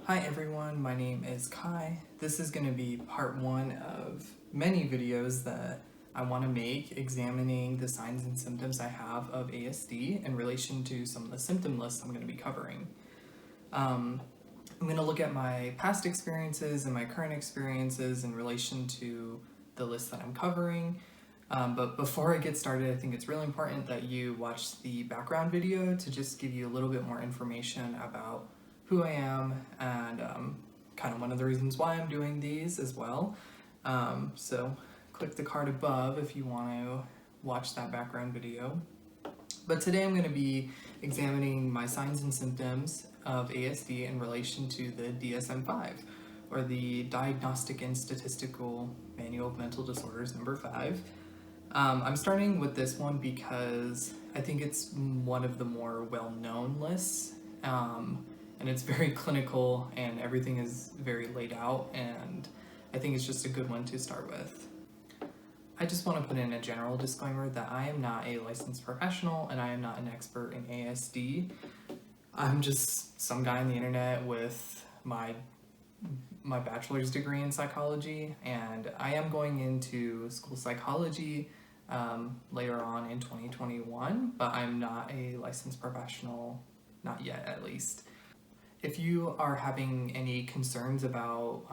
Hi everyone, my name is Kai. This is going to be part one of many videos that I want to make examining the signs and symptoms I have of ASD in relation to some of the symptom lists I'm going to be covering. I'm going to look at my past experiences and my current experiences in relation to the list that I'm covering. But before I get started, I think it's really important that you watch the background video to just give you a little bit more information about who I am and kind of one of the reasons why I'm doing these as well. So click the card above if you want to watch that background video. But today I'm going to be examining my signs and symptoms of ASD in relation to the DSM5, or the Diagnostic and Statistical Manual of Mental Disorders number 5. I'm starting with this one because I think it's one of the more well-known lists, and it's very clinical and everything is very laid out, and I think it's just a good one to start with. I just want to put in a general disclaimer that I am not a licensed professional and I am not an expert in ASD. I'm just some guy on the internet with my bachelor's degree in psychology, and I am going into school psychology later on in 2021, but I'm not a licensed professional, not yet at least. If you are having any concerns about,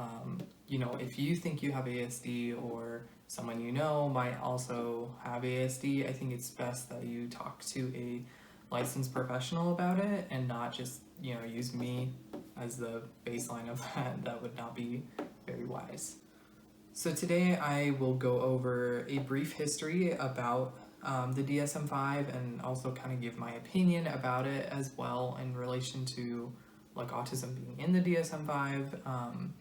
if you think you have ASD or someone you know might also have ASD, I think it's best that you talk to a licensed professional about it and not just, use me as the baseline of that. That would not be very wise. So today I will go over a brief history about the DSM-5 and also kind of give my opinion about it as well in relation to like autism being in the DSM-5.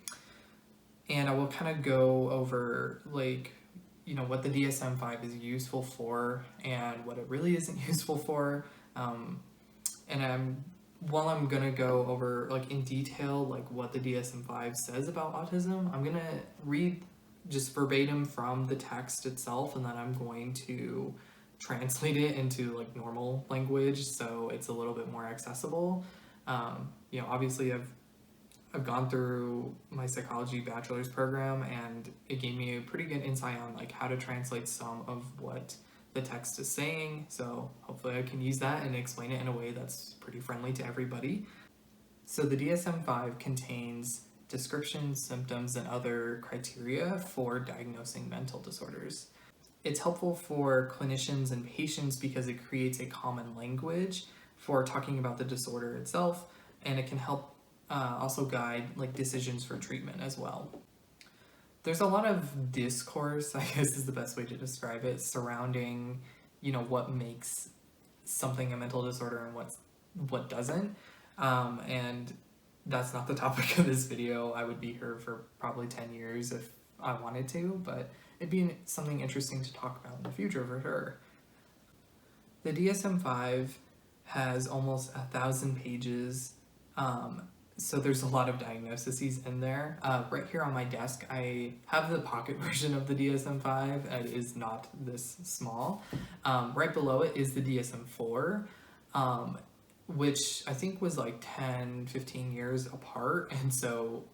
And I will kind of go over what the DSM-5 is useful for and what it really isn't useful for. While I'm gonna go over in detail what the DSM-5 says about autism, I'm gonna read just verbatim from the text itself, and then I'm going to translate it into normal language so it's a little bit more accessible. Obviously I've gone through my psychology bachelor's program, and it gave me a pretty good insight on how to translate some of what the text is saying. So hopefully I can use that and explain it in a way that's pretty friendly to everybody. So the DSM-5 contains descriptions, symptoms, and other criteria for diagnosing mental disorders. It's helpful for clinicians and patients because it creates a common language for talking about the disorder itself, and it can help also guide decisions for treatment as well. There's a lot of discourse, I guess is the best way to describe it, surrounding what makes something a mental disorder and what doesn't. And that's not the topic of this video. I would be here for probably 10 years if I wanted to, but it'd be something interesting to talk about in the future for sure. The DSM-5 has almost 1,000 pages, so there's a lot of diagnoses in there. Right here on my desk, I have the pocket version of the DSM-5. It is not this small. Right below it is the DSM-4, which I think was 10, 15 years apart. And so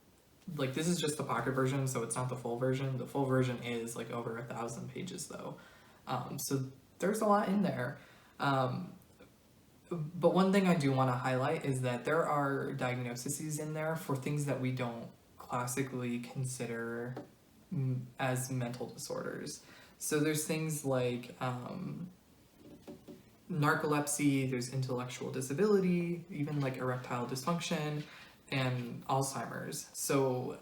this is just the pocket version, so it's not the full version. The full version is over 1,000 pages though. So there's a lot in there. But one thing I do want to highlight is that there are diagnoses in there for things that we don't classically consider as mental disorders. So there's things like narcolepsy, there's intellectual disability, even erectile dysfunction, and Alzheimer's. So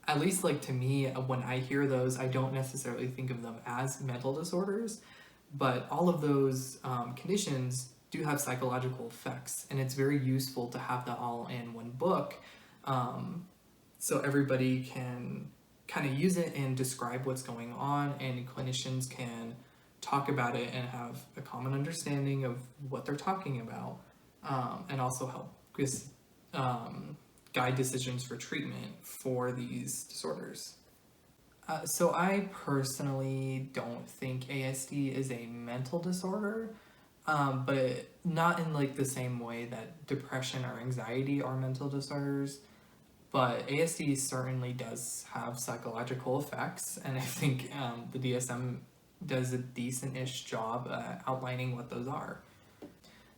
at least to me, when I hear those, I don't necessarily think of them as mental disorders, but all of those conditions do have psychological effects, and it's very useful to have that all in one book, so everybody can kind of use it and describe what's going on, and clinicians can talk about it and have a common understanding of what they're talking about, and also help guide decisions for treatment for these disorders. So I personally don't think ASD is a mental disorder. But not in the same way that depression or anxiety are mental disorders. but ASD certainly does have psychological effects, and I think the DSM does a decent-ish job outlining what those are.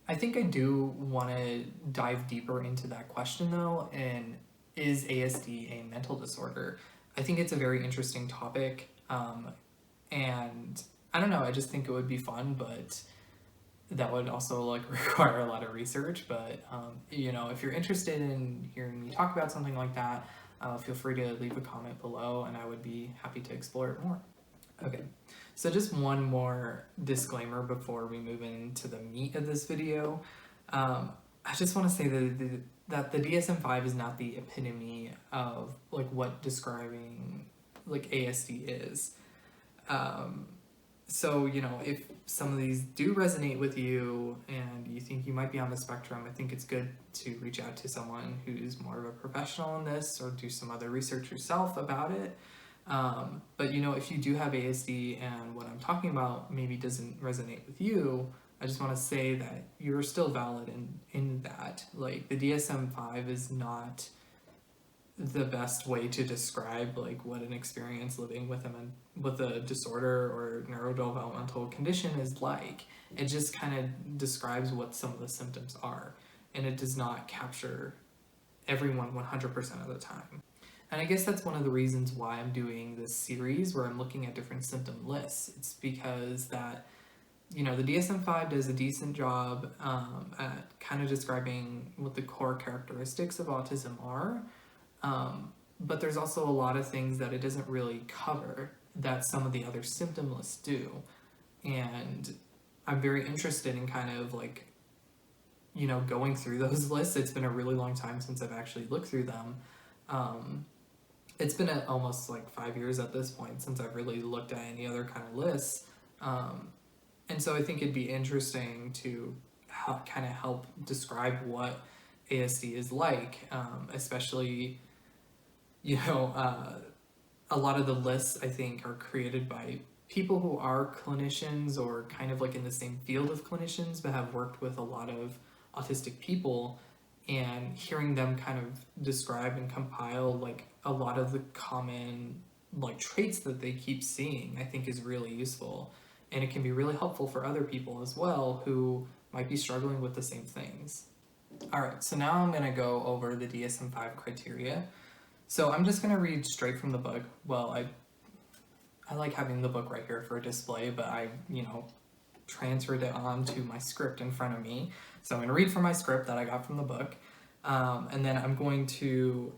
I think I do want to dive deeper into that question though, and is ASD a mental disorder? I think it's a very interesting topic, and I don't know, I just think it would be fun, but that would also like require a lot of research. But you know, if you're interested in hearing me talk about something like that, feel free to leave a comment below and I would be happy to explore it more. Okay, so just one more disclaimer before we move into the meat of this video. I just want to say that the DSM-5 is not the epitome of like what describing like ASD is. So, you know, if some of these do resonate with you and you think you might be on the spectrum, I think it's good to reach out to someone who's more of a professional in this or do some other research yourself about it. But, you know, if you do have ASD and what I'm talking about maybe doesn't resonate with you, I just want to say that you're still valid in that. Like, the DSM-5 is not the best way to describe like what an experience living with a disorder or neurodevelopmental condition is like. It just kind of describes what some of the symptoms are, and it does not capture everyone 100% of the time. And I guess that's one of the reasons why I'm doing this series where I'm looking at different symptom lists. It's because that, you know, the DSM-5 does a decent job at kind of describing what the core characteristics of autism are. But there's also a lot of things that it doesn't really cover that some of the other symptom lists do. And I'm very interested in kind of like, you know, going through those lists. It's been a really long time since I've actually looked through them. It's been almost like 5 years at this point since I've really looked at any other kind of lists. And so I think it'd be interesting to kind of help describe what ASD is like, especially, you know, a lot of the lists I think are created by people who are clinicians or kind of like in the same field of clinicians but have worked with a lot of autistic people, and hearing them kind of describe and compile like a lot of the common like traits that they keep seeing, I think is really useful, and it can be really helpful for other people as well who might be struggling with the same things. Alright, so now I'm going to go over the DSM-5 criteria. So I'm just going to read straight from the book. Well, I like having the book right here for a display, but I, you know, transferred it onto my script in front of me. So I'm going to read from my script that I got from the book, and then I'm going to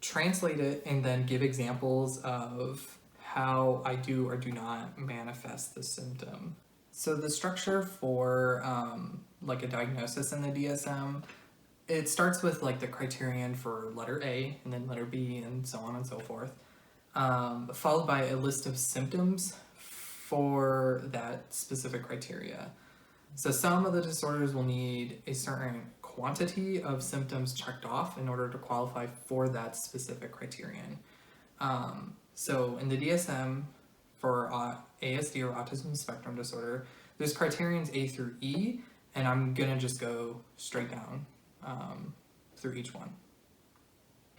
translate it and then give examples of how I do or do not manifest the symptom. So the structure for like a diagnosis in the DSM, it starts with like the criterion for letter A and then letter B and so on and so forth, followed by a list of symptoms for that specific criteria. So some of the disorders will need a certain quantity of symptoms checked off in order to qualify for that specific criterion. So in the DSM for ASD or autism spectrum disorder, there's criterions A through E, and I'm gonna just go straight down through each one.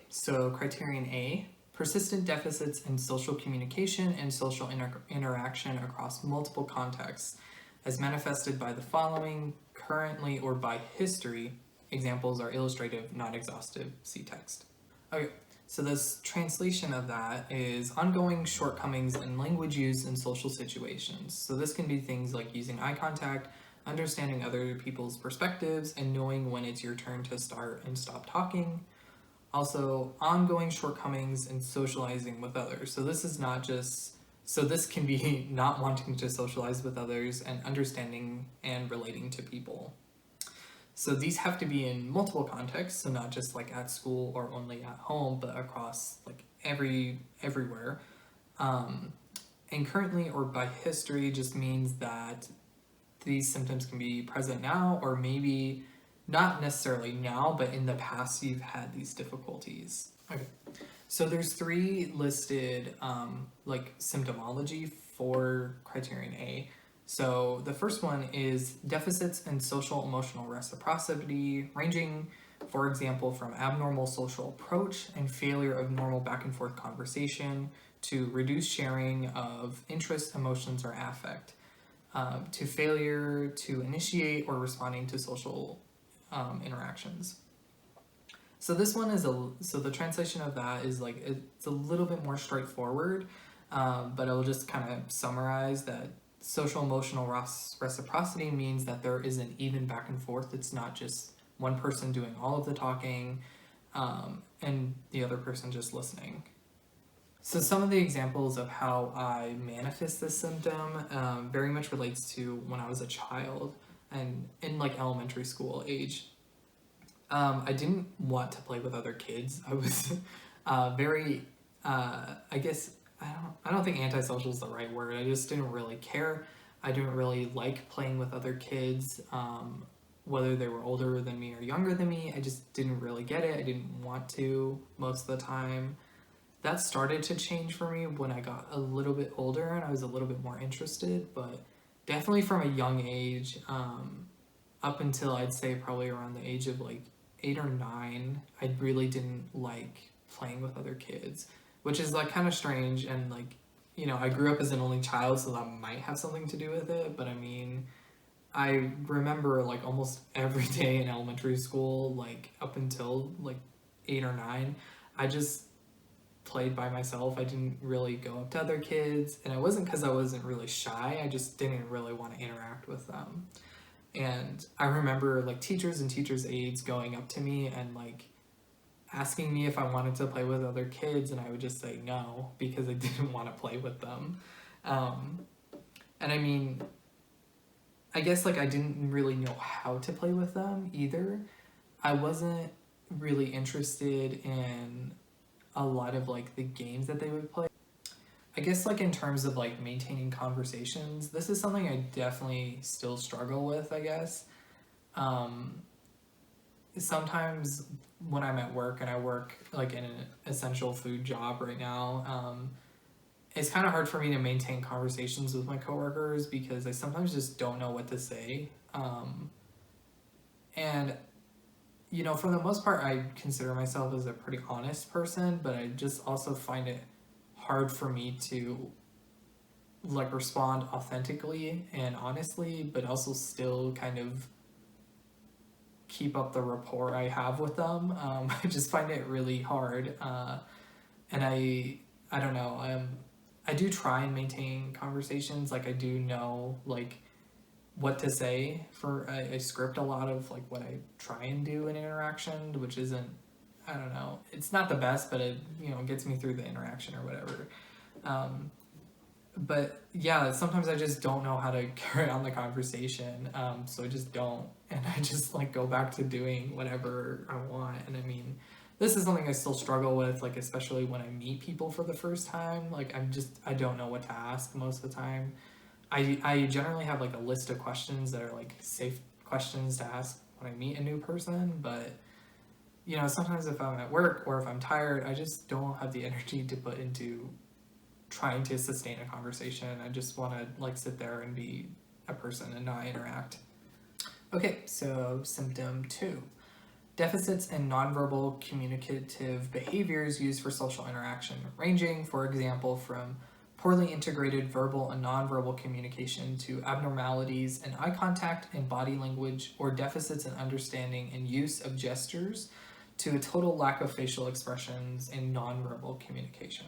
So criterion A, persistent deficits in social communication and social interaction across multiple contexts, as manifested by the following, currently or by history. Examples are illustrative, not exhaustive, see text. Okay, so this translation of that is ongoing shortcomings in language use in social situations. So this can be things like using eye contact, understanding other people's perspectives, and knowing when it's your turn to start and stop talking. Also, ongoing shortcomings in socializing with others. So this is not just, so this can be not wanting to socialize with others and understanding and relating to people. So these have to be in multiple contexts, so not just like at school or only at home, but across like everywhere. And currently or by history just means that these symptoms can be present now, or maybe not necessarily now, but in the past you've had these difficulties. Okay, so there's 3 listed like symptomology for criterion A. So the first one is deficits in social emotional reciprocity, ranging for example, from abnormal social approach and failure of normal back and forth conversation to reduced sharing of interest, emotions, or affect, to failure to initiate or responding to social interactions. So this one is so the translation of that is like, it's a little bit more straightforward, but I'll just kind of summarize that social emotional reciprocity means that there is an even back and forth. It's not just one person doing all of the talking and the other person just listening. So some of the examples of how I manifest this symptom very much relates to when I was a child and in like elementary school age. I didn't want to play with other kids. I was very, I guess, I don't think antisocial is the right word. I just didn't really care. I didn't really like playing with other kids, whether they were older than me or younger than me. I just didn't really get it. I didn't want to most of the time. That started to change for me when I got a little bit older and I was a little bit more interested, but definitely from a young age, up until I'd say probably around the age of like 8 or 9, I really didn't like playing with other kids, which is like kind of strange. And like, you know, I grew up as an only child, so that might have something to do with it. But I mean, I remember like almost every day in elementary school, like up until like 8 or 9, I just played by myself. I didn't really go up to other kids, and it wasn't because I wasn't really shy. I just didn't really want to interact with them. And I remember like teachers and teachers' aides going up to me and like asking me if I wanted to play with other kids, and I would just say no because I didn't want to play with them. And I mean, I guess like I didn't really know how to play with them either. I wasn't really interested in a lot of like the games that they would play. I guess like in terms of like maintaining conversations, this is something I definitely still struggle with, I guess. Sometimes when I'm at work and I work like in an essential food job right now, it's kind of hard for me to maintain conversations with my coworkers because I sometimes just don't know what to say. And you know, for the most part, I consider myself as a pretty honest person, but I just also find it hard for me to like respond authentically and honestly, but also still kind of keep up the rapport I have with them. I just find it really hard, and I don't know. I do try and maintain conversations. Like I do know like what to say for I script a lot of like what I try and do in interaction, which isn't, I don't know, it's not the best, but it, you know, gets me through the interaction or whatever. But yeah, sometimes I just don't know how to carry on the conversation, so I just don't, and I just like go back to doing whatever I want. And I mean, this is something I still struggle with, like especially when I meet people for the first time. Like I don't know what to ask most of the time. I generally have like a list of questions that are like safe questions to ask when I meet a new person, but you know, sometimes if I'm at work or if I'm tired, I just don't have the energy to put into trying to sustain a conversation. I just want to like sit there and be a person and not interact. Okay, so symptom 2. Deficits in nonverbal communicative behaviors used for social interaction, ranging, for example, from poorly integrated verbal and nonverbal communication to abnormalities in eye contact and body language, or deficits in understanding and use of gestures to a total lack of facial expressions in nonverbal communication.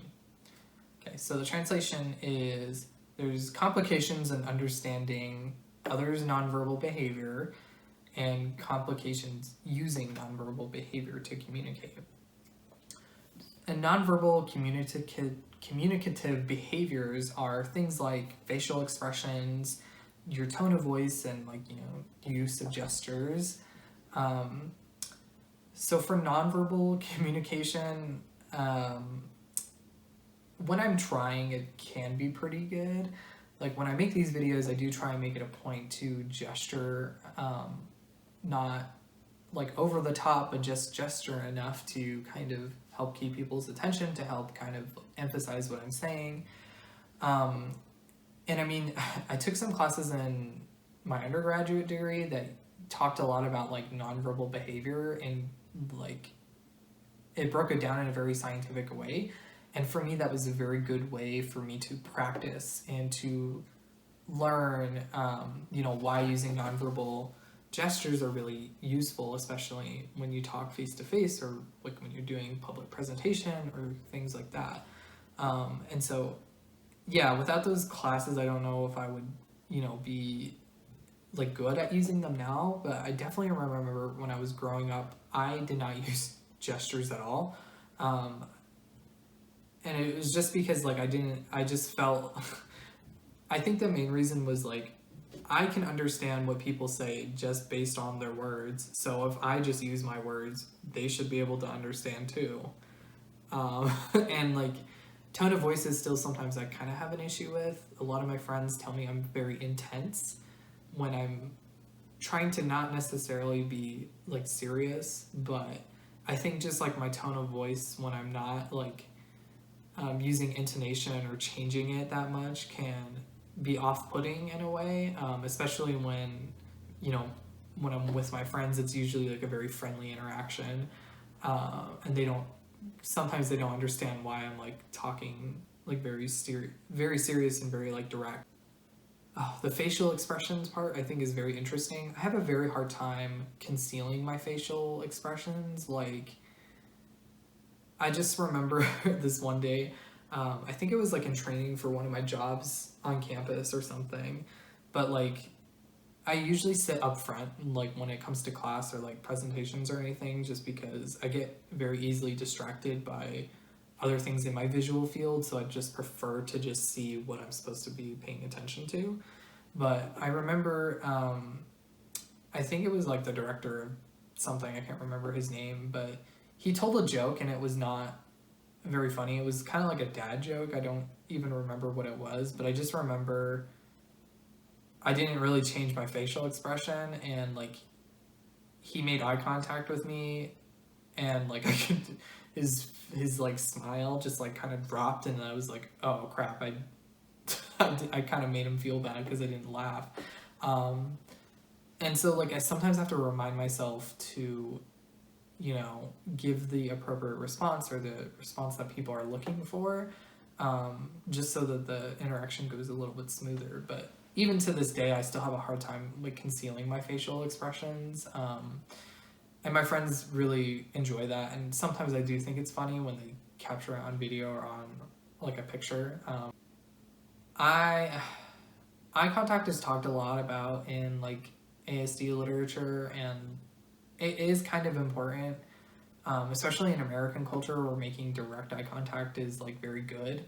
Okay, so the translation is there's complications in understanding others' nonverbal behavior and complications using nonverbal behavior to communicate. And nonverbal communicative behaviors are things like facial expressions, your tone of voice, and like, you know, use of gestures. So for nonverbal communication, when I'm trying, it can be pretty good. Like when I make these videos, I do try and make it a point to gesture, not like over the top, but just gesture enough to kind of help keep people's attention, to help kind of emphasize what I'm saying. And I mean, I took some classes in my undergraduate degree that talked a lot about like nonverbal behavior, and like, it broke it down in a very scientific way. And for me, that was a very good way for me to practice and to learn, why using nonverbal gestures are really useful, especially when you talk face to face or like when you're doing public presentation or things like that. And so, yeah, without those classes, I don't know if I would, be like good at using them now. But I definitely remember when I was growing up, I did not use gestures at all. Um, and it was just because like I just felt I think the main reason was like I can understand what people say just based on their words. So if I just use my words, they should be able to understand too. And like tone of voice is still sometimes I kind of have an issue with. A lot of my friends tell me I'm very intense when I'm trying to not necessarily be like serious, but I think just like my tone of voice when I'm not like using intonation or changing it that much can be off-putting in a way, especially when, when I'm with my friends, it's usually like a very friendly interaction, and sometimes they don't understand why I'm like talking like very serious and very like direct. Oh, the facial expressions part I think is very interesting. I have a very hard time concealing my facial expressions. Like, I just remember this one day, I think it was like in training for one of my jobs on campus or something, but like I usually sit up front like when it comes to class or like presentations or anything, just because I get very easily distracted by other things in my visual field, so I just prefer to just see what I'm supposed to be paying attention to. But I remember, I think it was like the director of something, I can't remember his name, but he told a joke and it was not very funny. It was kind of like a dad joke. I don't even remember what it was, but I just remember I didn't really change my facial expression, and like he made eye contact with me, and like I could his like smile just like kind of dropped, and I was like, oh crap, I kind of made him feel bad because I didn't laugh. And so like I sometimes have to remind myself to give the appropriate response or the response that people are looking for, just so that the interaction goes a little bit smoother. But even to this day, I still have a hard time like concealing my facial expressions. And my friends really enjoy that. And sometimes I do think it's funny when they capture it on video or on like a picture. I eye contact is talked a lot about in like ASD literature, and it is kind of important, especially in American culture where making direct eye contact is like very good.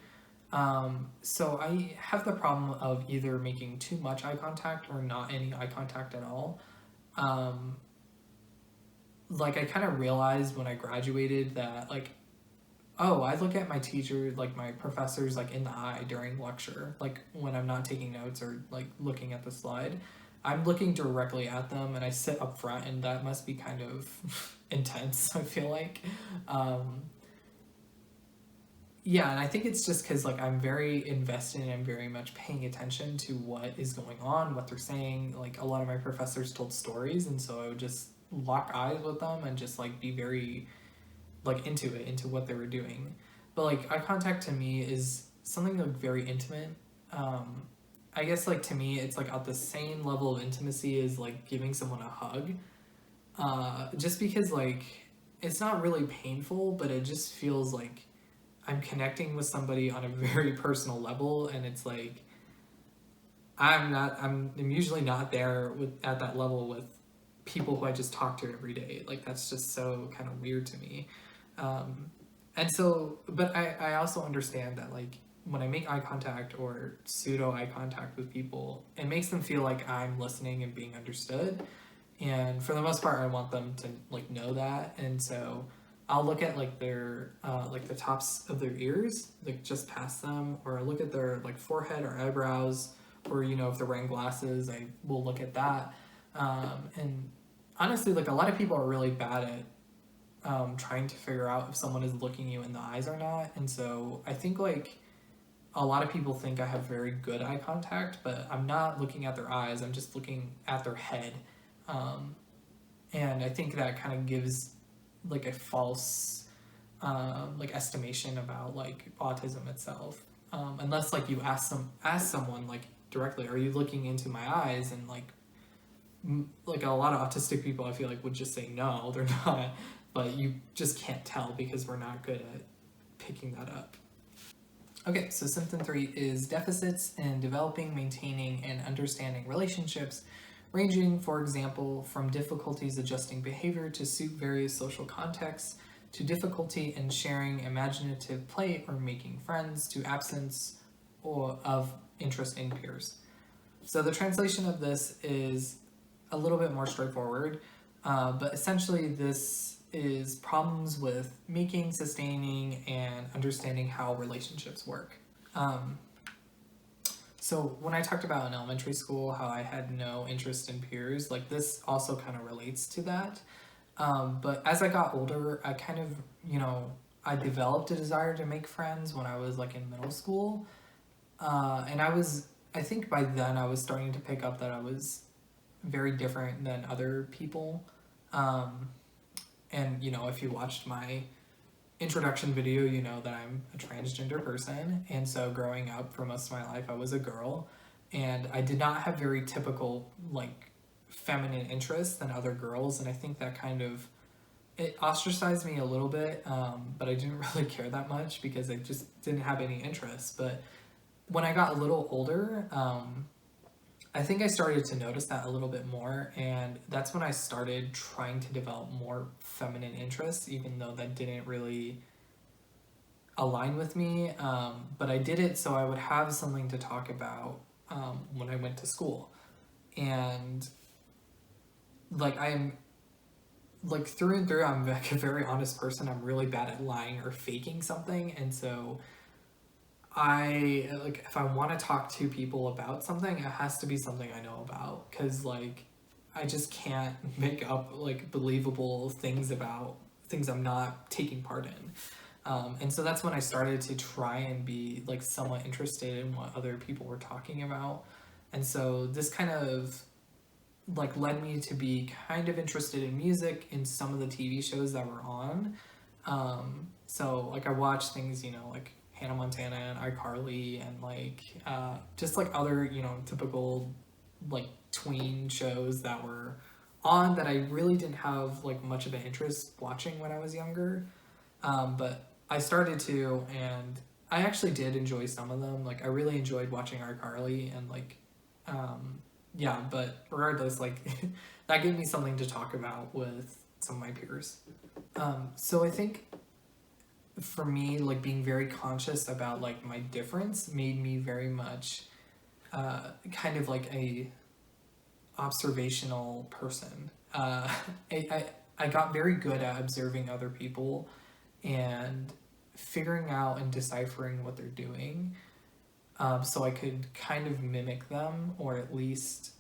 So I have the problem of either making too much eye contact or not any eye contact at all. Um, like I kind of realized when I graduated that like, oh, I look at my teacher, like my professors, like in the eye during lecture, like when I'm not taking notes or like looking at the slide. I'm looking directly at them and I sit up front, and that must be kind of intense, I feel like. Um, yeah, and I think it's just because like I'm very invested and I'm very much paying attention to what is going on, what they're saying. Like a lot of my professors told stories, and so I would just lock eyes with them and just like be very like into what they were doing. But like eye contact to me is something like very intimate. Um, I guess like to me it's like at the same level of intimacy as like giving someone a hug. Just because like it's not really painful, but it just feels like I'm connecting with somebody on a very personal level, and it's like I'm usually not there at that level with people who I just talk to every day. Like that's just so kind of weird to me. Um, and so, but I also understand that like when I make eye contact or pseudo eye contact with people, it makes them feel like I'm listening and being understood. And for the most part, I want them to like know that. And so I'll look at like their like the tops of their ears, like just past them, or look at their like forehead or eyebrows, or if they're wearing glasses, I will look at that. And honestly, like a lot of people are really bad at trying to figure out if someone is looking you in the eyes or not. And so I think like a lot of people think I have very good eye contact, but I'm not looking at their eyes. I'm just looking at their head. Um, and I think that kind of gives like a false like estimation about like autism itself, unless like you ask someone like directly, are you looking into my eyes, and like a lot of autistic people I feel like would just say no, they're not, but you just can't tell because we're not good at picking that up. Okay, so symptom 3 is deficits in developing, maintaining, and understanding relationships, ranging, for example, from difficulties adjusting behavior to suit various social contexts, to difficulty in sharing imaginative play or making friends, to absence of interest in peers. So the translation of this is a little bit more straightforward, but essentially this is problems with making, sustaining, and understanding how relationships work. So when I talked about in elementary school how I had no interest in peers, like this also kind of relates to that. But as I got older, I kind of, I developed a desire to make friends when I was like in middle school. And I think by then I was starting to pick up that I was very different than other people. And if you watched my introduction video, you know that I'm a transgender person. And so growing up for most of my life, I was a girl. And I did not have very typical, like, feminine interests than other girls. And I think that it ostracized me a little bit, but I didn't really care that much because I just didn't have any interests. But when I got a little older, I think I started to notice that a little bit more, and that's when I started trying to develop more feminine interests, even though that didn't really align with me. But I did it so I would have something to talk about when I went to school. And like through and through, I'm like a very honest person. I'm really bad at lying or faking something, and so if I want to talk to people about something, it has to be something I know about, because like I just can't make up like believable things about things I'm not taking part in. And so that's when I started to try and be like somewhat interested in what other people were talking about. And so this kind of like led me to be kind of interested in music in some of the TV shows that were on. So like I watched things, like Hannah Montana and iCarly and like just like other, typical like tween shows that were on that I really didn't have like much of an interest watching when I was younger. But I started to, and I actually did enjoy some of them. Like I really enjoyed watching iCarly and like, yeah, but regardless, like that gave me something to talk about with some of my peers. So I think for me, like being very conscious about like my difference made me very much kind of like a observational person. I got very good at observing other people and figuring out and deciphering what they're doing, so I could kind of mimic them, or at least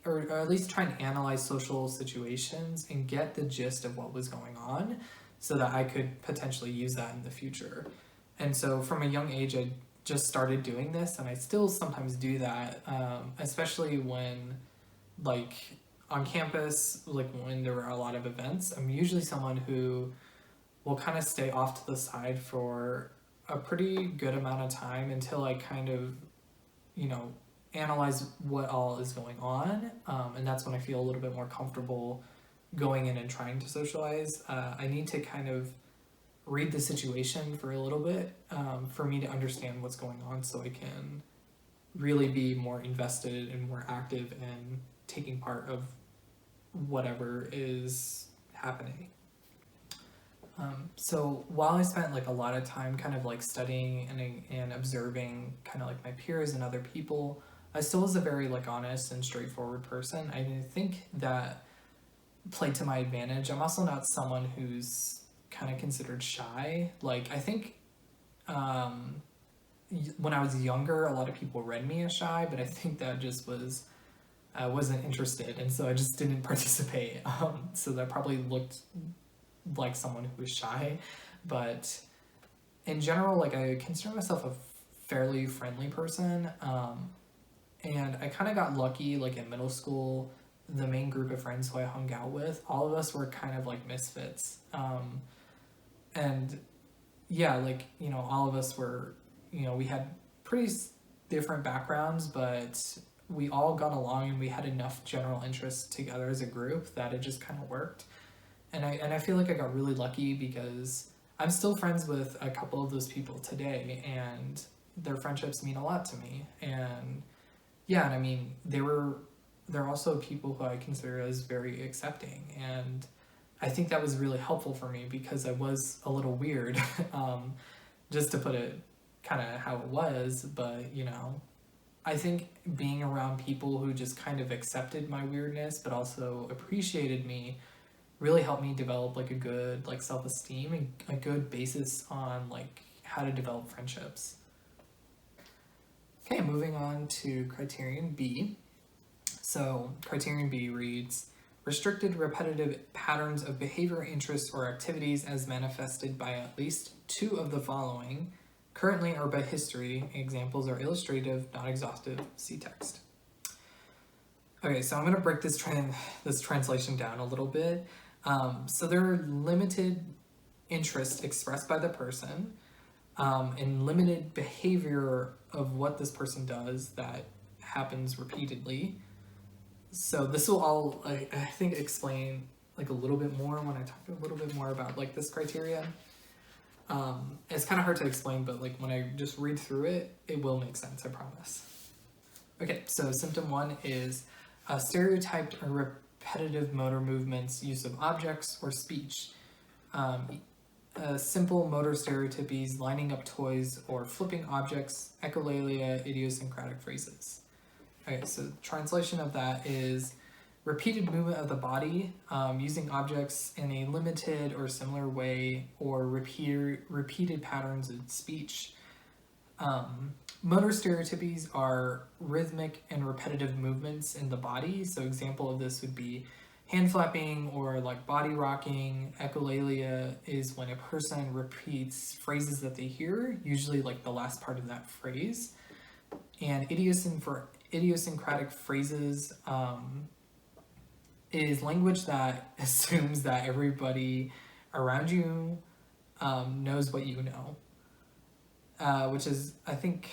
or at least try and analyze social situations and get the gist of what was going on, so that I could potentially use that in the future. And so from a young age, I just started doing this, and I still sometimes do that, especially when like on campus, like when there are a lot of events. I'm usually someone who will kind of stay off to the side for a pretty good amount of time until I kind of, analyze what all is going on. And that's when I feel a little bit more comfortable going in and trying to socialize. I need to kind of read the situation for a little bit, for me to understand what's going on, so I can really be more invested and more active in taking part of whatever is happening. So while I spent like a lot of time kind of like studying and observing kind of like my peers and other people, I still was a very like honest and straightforward person. I think that played to my advantage. I'm also not someone who's kind of considered shy. Like I think when I was younger, a lot of people read me as shy, but I think that just was I wasn't interested, and so I just didn't participate. So that probably looked like someone who was shy, but in general, like I consider myself a fairly friendly person. And I kind of got lucky, like in middle school, the main group of friends who I hung out with, all of us were kind of like misfits. And yeah, like, you know, all of us were, you know, we had pretty different backgrounds, but we all got along and we had enough general interests together as a group that it just kind of worked. And I feel like I got really lucky because I'm still friends with a couple of those people today, and their friendships mean a lot to me. And yeah, and I mean, they're also people who I consider as very accepting, and I think that was really helpful for me because I was a little weird, just to put it kind of how it was. But you know, I think being around people who just kind of accepted my weirdness but also appreciated me really helped me develop like a good like self-esteem and a good basis on like how to develop friendships. Okay, moving on to criterion B. So criterion B reads, restricted repetitive patterns of behavior, interests, or activities as manifested by at least two of the following, currently or by history. Examples are illustrative, not exhaustive. See text. Okay, so I'm going to break this translation down a little bit. So there are limited interests expressed by the person, and limited behavior of what this person does that happens repeatedly. So this will all, I think, explain like a little bit more when I talk a little bit more about like this criteria. It's kind of hard to explain, but like when I just read through it, it will make sense, I promise. Okay, so symptom 1 is stereotyped or repetitive motor movements, use of objects or speech. Simple motor stereotypies, lining up toys or flipping objects, echolalia, idiosyncratic phrases. Okay, so translation of that is repeated movement of the body, using objects in a limited or similar way, or repeated patterns in speech. Motor stereotypies are rhythmic and repetitive movements in the body. So example of this would be hand flapping or like body rocking. Echolalia is when a person repeats phrases that they hear, usually like the last part of that phrase. And idiosyncratic phrases is language that assumes that everybody around you knows what you know, which is, I think,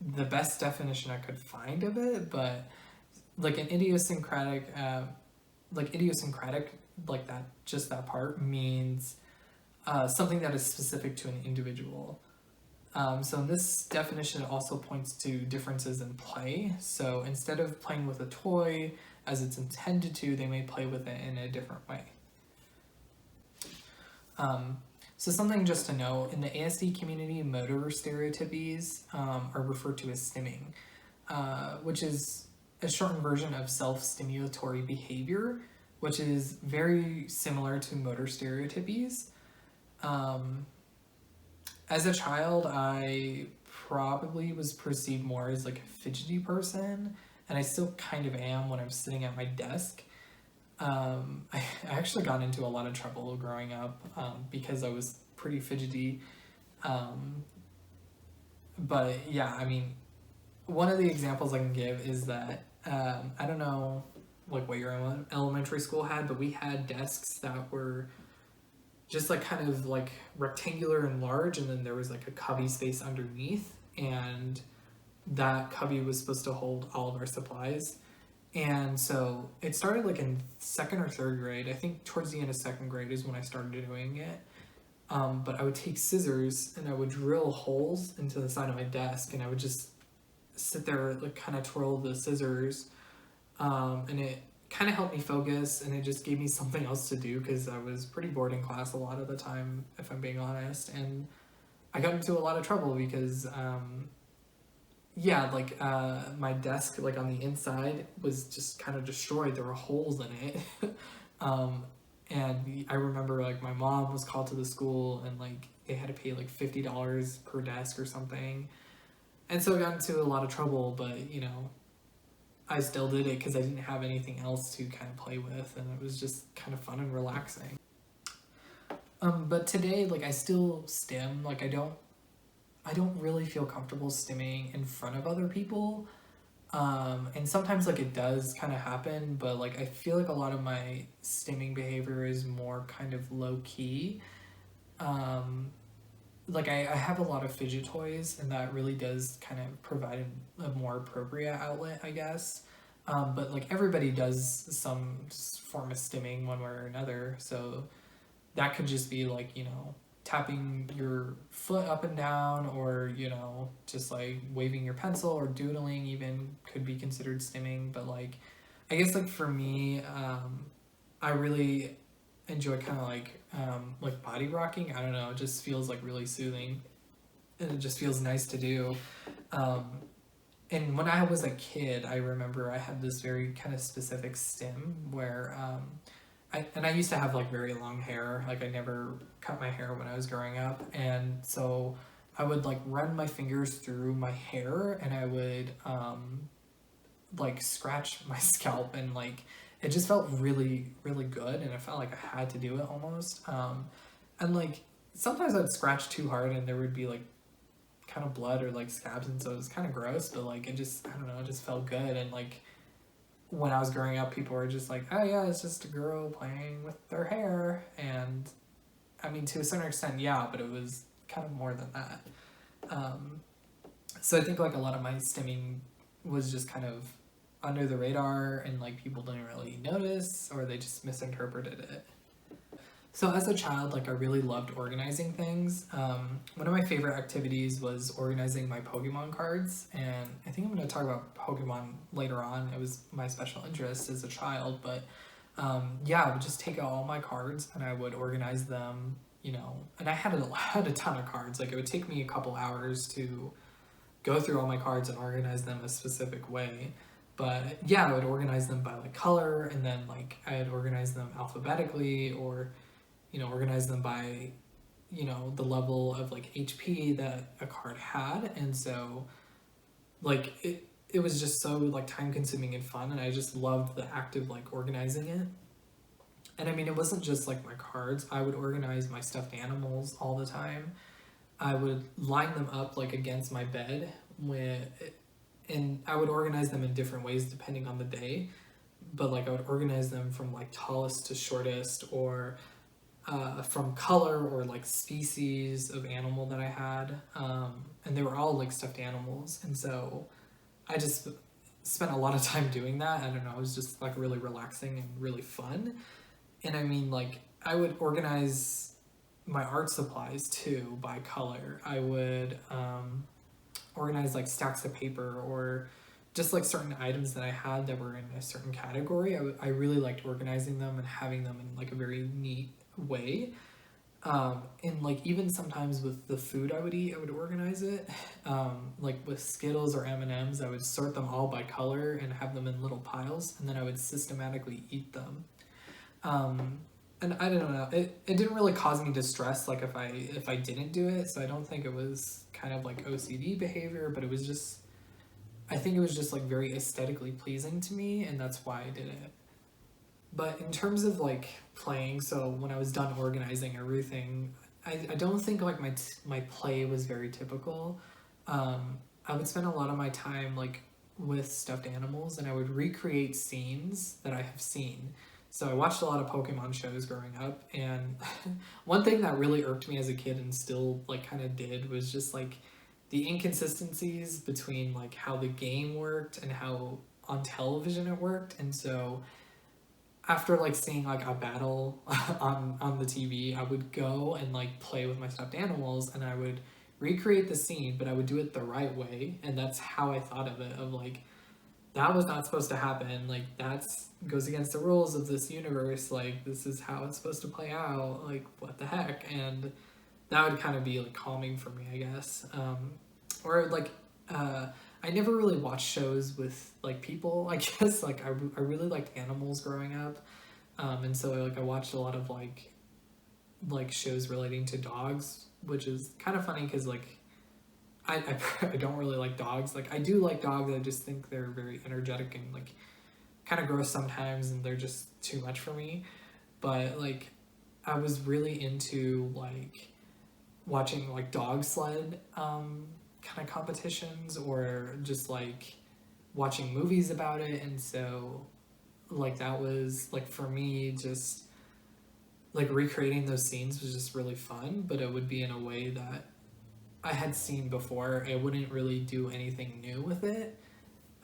the best definition I could find of it. But like an idiosyncratic, like that, just that part means something that is specific to an individual. So this definition also points to differences in play. So instead of playing with a toy as it's intended to, they may play with it in a different way. So something just to know, in the ASD community, motor stereotypies are referred to as stimming, which is a shortened version of self-stimulatory behavior, which is very similar to motor stereotypies. As a child, I probably was perceived more as like a fidgety person, and I still kind of am when I'm sitting at my desk. I actually got into a lot of trouble growing up because I was pretty fidgety. But yeah, I mean, one of the examples I can give is that I don't know like what your elementary school had, but we had desks that were just like kind of like rectangular and large, and then there was like a cubby space underneath, and that cubby was supposed to hold all of our supplies. And so it started like in second or third grade. I think towards the end of second grade is when I started doing it. But I would take scissors and I would drill holes into the side of my desk, and I would just sit there, like kind of twirl the scissors, and it kind of helped me focus, and it just gave me something else to do because I was pretty bored in class a lot of the time, if I'm being honest. And I got into a lot of trouble because my desk, like on the inside, was just kind of destroyed. There were holes in it. And I remember like my mom was called to the school, and like they had to pay like $50 per desk or something. And so I got into a lot of trouble, but you know, I still did it because I didn't have anything else to kind of play with, and it was just kind of fun and relaxing. But today, like I still stim. Like I don't really feel comfortable stimming in front of other people. And sometimes like it does kind of happen, but like I feel like a lot of my stimming behavior is more kind of low key. Um, like I have a lot of fidget toys, and that really does kind of provide a more appropriate outlet, I guess. But like everybody does some form of stimming one way or another, so that could just be like, tapping your foot up and down, or just like waving your pencil, or doodling even could be considered stimming. But like I guess like for me, I really enjoy kind of like body rocking. I don't know, it just feels like really soothing, and it just feels nice to do. um, and when I was a kid, I remember I had this very kind of specific stim where I used to have like very long hair. Like I never cut my hair when I was growing up, and so I would like run my fingers through my hair, and I would like scratch my scalp, and like it just felt really really good, and I felt like I had to do it almost. And like sometimes I'd scratch too hard, and there would be like kind of blood or like scabs, and so it was kind of gross, but like it just, I don't know, it just felt good. And like when I was growing up, people were just like, oh yeah, it's just a girl playing with their hair. And I mean, to a certain extent, yeah, but it was kind of more than that. um, so I think like a lot of my stimming was just kind of under the radar, and like people didn't really notice, or they just misinterpreted it. So as a child, like I really loved organizing things. One of my favorite activities was organizing my Pokemon cards, and I think I'm going to talk about Pokemon later on. It was my special interest as a child, but yeah, I would just take out all my cards and I would organize them. And I had a ton of cards. Like it would take me a couple hours to go through all my cards and organize them a specific way. But yeah, I would organize them by like color, and then like I'd organize them alphabetically, or organize them by, the level of like HP that a card had. And so like it was just so like time consuming and fun, and I just loved the act of like organizing it. And I mean, it wasn't just like my cards. I would organize my stuffed animals all the time. I would line them up like against my bed and I would organize them in different ways depending on the day. But like I would organize them from like tallest to shortest, or from color, or like species of animal that I had. And they were all like stuffed animals. And so I just spent a lot of time doing that. I don't know, it was just like really relaxing and really fun. And I mean, like, I would organize my art supplies too by color. I would organize like stacks of paper, or just like certain items that I had that were in a certain category. I really liked organizing them and having them in like a very neat way. And like even sometimes with the food I would eat, I would organize it. Like with Skittles or M&Ms, I would sort them all by color and have them in little piles, and then I would systematically eat them. And I don't know, it didn't really cause me distress like if I didn't do it, so I don't think it was kind of like OCD behavior, but it was just, I think it was just like very aesthetically pleasing to me, and that's why I did it. But in terms of like playing, so when I was done organizing everything, I don't think like my play was very typical. I would spend a lot of my time like with stuffed animals, and I would recreate scenes that I have seen. So I watched a lot of Pokemon shows growing up, and one thing that really irked me as a kid, and still like kind of did, was just like the inconsistencies between like how the game worked and how on television it worked. And so after like seeing like a battle on the TV, I would go and like play with my stuffed animals, and I would recreate the scene, but I would do it the right way. And that's how I thought of it, of like, that was not supposed to happen. Like that's goes against the rules of this universe. Like this is how it's supposed to play out. Like what the heck? And that would kind of be like calming for me, I guess. Or like I never really watched shows with like people. I guess like I really liked animals growing up, and so like I watched a lot of like shows relating to dogs, which is kind of funny because like I don't really like dogs. Like I do like dogs. I just think they're very energetic and like kind of gross sometimes, and they're just too much for me. But like I was really into like watching like dog sled kind of competitions, or just like watching movies about it, and so like that was like for me just like recreating those scenes was just really fun, but it would be in a way that I had seen before. I wouldn't really do anything new with it.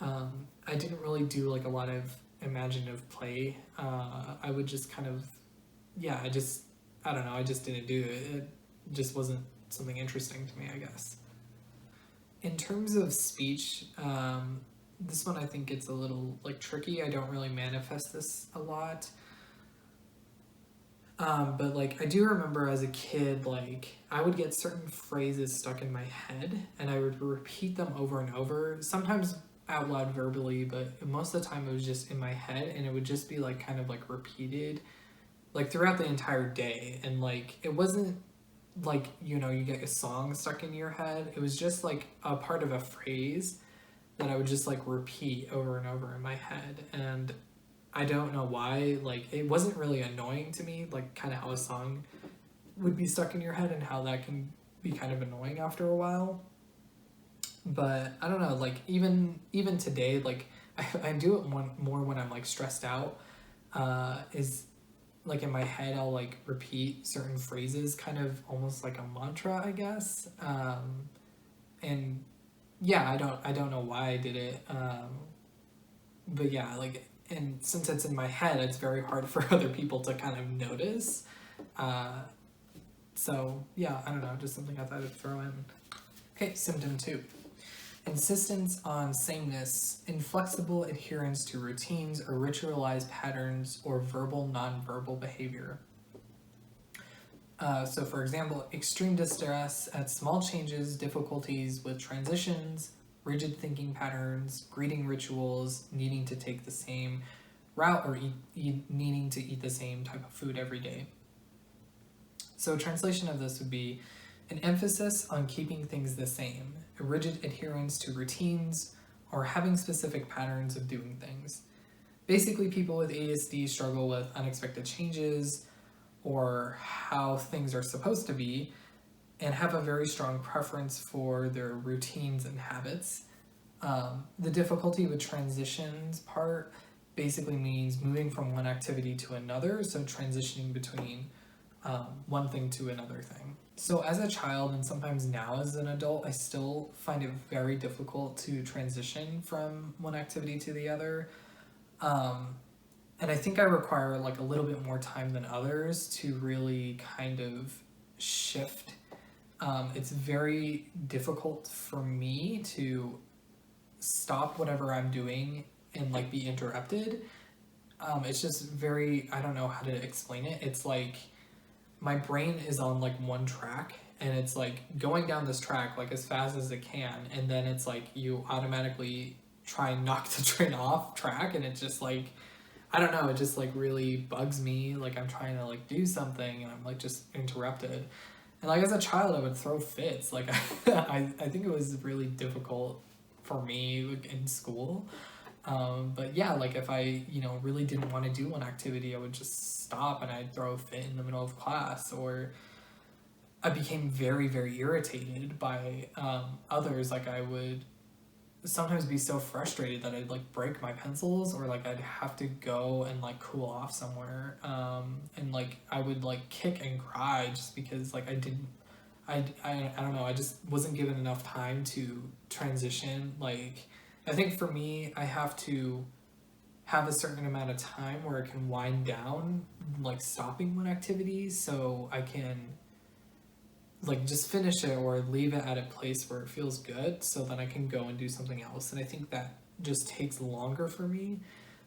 I didn't really do like a lot of imaginative play. I would just kind of, yeah, I don't know, I just didn't do it. It just wasn't something interesting to me, I guess. In terms of speech, this one I think gets a little like tricky. I don't really manifest this a lot. But like I do remember as a kid, like I would get certain phrases stuck in my head and I would repeat them over and over, sometimes out loud verbally, but most of the time it was just in my head, and it would just be like kind of like repeated like throughout the entire day. And like it wasn't like, you know, you get a song stuck in your head. It was just like a part of a phrase that I would just like repeat over and over in my head. And I don't know why, like it wasn't really annoying to me, like kind of how a song would be stuck in your head and how that can be kind of annoying after a while. But I don't know, like even today, like I do it more when I'm like stressed out. Is like in my head I'll like repeat certain phrases, kind of almost like a mantra, I guess. And yeah, I don't know why I did it. But yeah, like, and since it's in my head, it's very hard for other people to kind of notice. Uh, so yeah, I don't know, just something I thought I'd throw in. Okay, symptom 2. Insistence on sameness, inflexible adherence to routines or ritualized patterns, or verbal nonverbal behavior. So for example, extreme distress at small changes, difficulties with transitions, rigid thinking patterns, greeting rituals, needing to take the same route, or needing to eat the same type of food every day. So a translation of this would be an emphasis on keeping things the same, a rigid adherence to routines, or having specific patterns of doing things. Basically, people with ASD struggle with unexpected changes or how things are supposed to be, and have a very strong preference for their routines and habits. The difficulty with transitions part basically means moving from one activity to another, so transitioning between one thing to another thing. So as a child, and sometimes now as an adult, I still find it very difficult to transition from one activity to the other. And I think I require like a little bit more time than others to really kind of shift. It's very difficult for me to stop whatever I'm doing and like be interrupted. It's just very, I don't know how to explain it. It's like my brain is on like one track, and it's like going down this track like as fast as it can, and then it's like you automatically try and knock the train off track, and it's just like, I don't know, it just like really bugs me. Like I'm trying to like do something and I'm like just interrupted. And like as a child, I would throw fits. Like I think it was really difficult for me like, in school. But yeah, like if I, you know, really didn't want to do one activity, I would just stop and I'd throw a fit in the middle of class. Or I became very, very irritated by others. Like I would sometimes be so frustrated that I'd like break my pencils, or like I'd have to go and like cool off somewhere. And like I would like kick and cry just because like I don't know, I just wasn't given enough time to transition. Like I think for me, I have to have a certain amount of time where I can wind down, like stopping one activity, so I can like just finish it or leave it at a place where it feels good, so then I can go and do something else. And I think that just takes longer for me.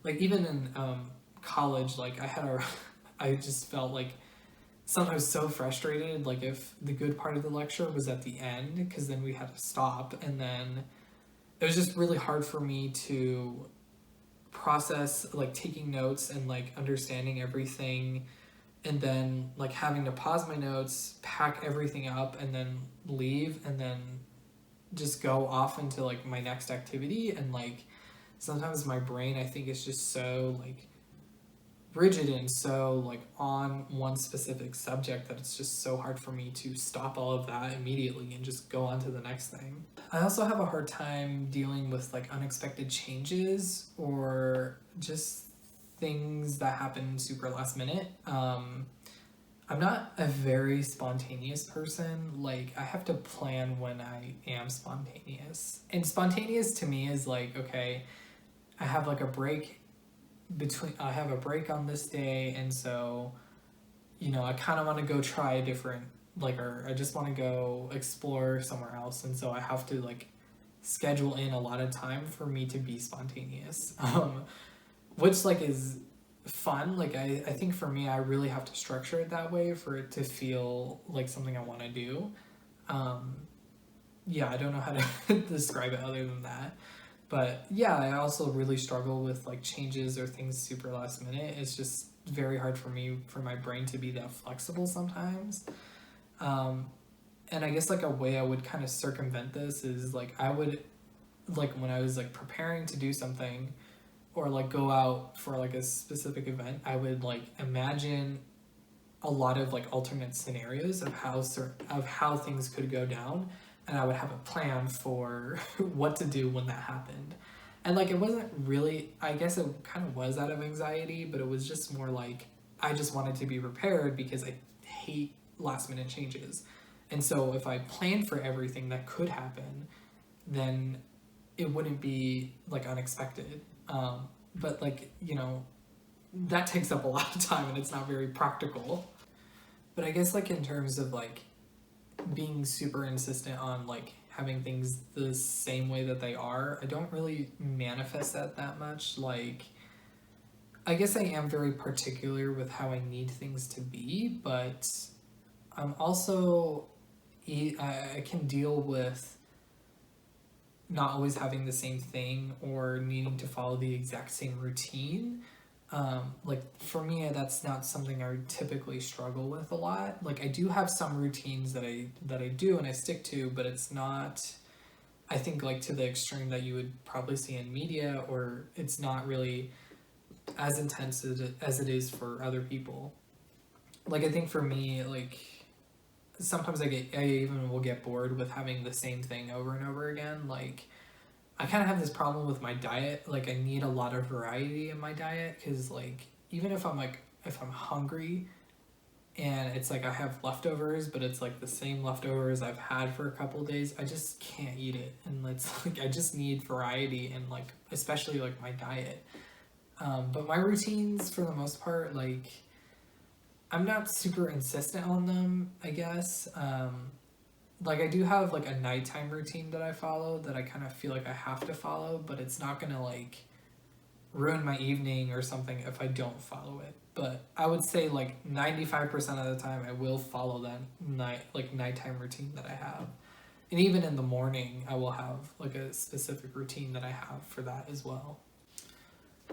Like even in college, like I just felt like sometimes so frustrated, like if the good part of the lecture was at the end, because then we had to stop, and then it was just really hard for me to process like taking notes and like understanding everything, and then like having to pause my notes, pack everything up, and then leave, and then just go off into like my next activity. And like sometimes my brain, I think, is just so like rigid and so like on one specific subject that it's just so hard for me to stop all of that immediately and just go on to the next thing. I also have a hard time dealing with like unexpected changes or just things that happen super last minute. I'm not a very spontaneous person. Like, I have to plan when I am spontaneous. And spontaneous to me is like, okay, I have like a break I have a break on this day, and so, I kind of want to go try a different, like, or I just want to go explore somewhere else, and so I have to like schedule in a lot of time for me to be spontaneous, which like is fun. Like I think for me, I really have to structure it that way for it to feel like something I want to do. Yeah, I don't know how to describe it other than that. But yeah, I also really struggle with like changes or things super last minute. It's just very hard for me, for my brain to be that flexible sometimes. Um, and I guess like a way I would kind of circumvent this is like I would, like when I was like preparing to do something or like go out for like a specific event, I would like imagine a lot of like alternate scenarios of how things could go down, and I would have a plan for what to do when that happened. And like it wasn't really, I guess it kind of was out of anxiety, but it was just more like I just wanted to be prepared because I hate last minute changes. And so if I planned for everything that could happen, then it wouldn't be like unexpected. But like, that takes up a lot of time and it's not very practical. But I guess like in terms of like being super insistent on like having things the same way that they are, I don't really manifest that much. Like I guess I am very particular with how I need things to be, but I'm also I can deal with not always having the same thing or needing to follow the exact same routine. Like for me, that's not something I typically struggle with a lot. Like I do have some routines that I do and I stick to, but it's not, I think, like to the extreme that you would probably see in media, or it's not really as intense as it is for other people. Like I think for me, like sometimes I even will get bored with having the same thing over and over again. Like I kind of have this problem with my diet. Like I need a lot of variety in my diet because like even if I'm hungry and it's like I have leftovers, but it's like the same leftovers I've had for a couple of days, I just can't eat it. And it's like I just need variety and like especially like my diet. But my routines for the most part, like I'm not super insistent on them, I guess. Like I do have like a nighttime routine that I follow that I kind of feel like I have to follow, but it's not gonna like ruin my evening or something if I don't follow it. But I would say like 95% of the time I will follow that nighttime routine that I have. And even in the morning I will have like a specific routine that I have for that as well.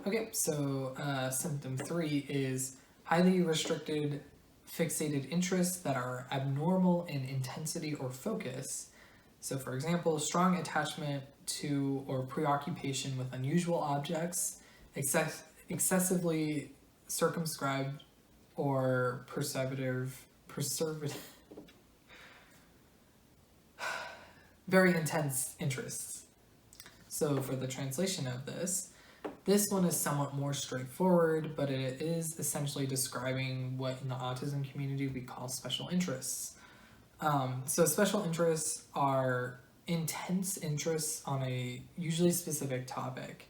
Okay, so symptom 3 is highly restricted fixated interests that are abnormal in intensity or focus. So for example, strong attachment to or preoccupation with unusual objects, excessively circumscribed or perservative, very intense interests. So for the translation of this one is somewhat more straightforward, but it is essentially describing what in the autism community we call special interests. So special interests are intense interests on a usually specific topic.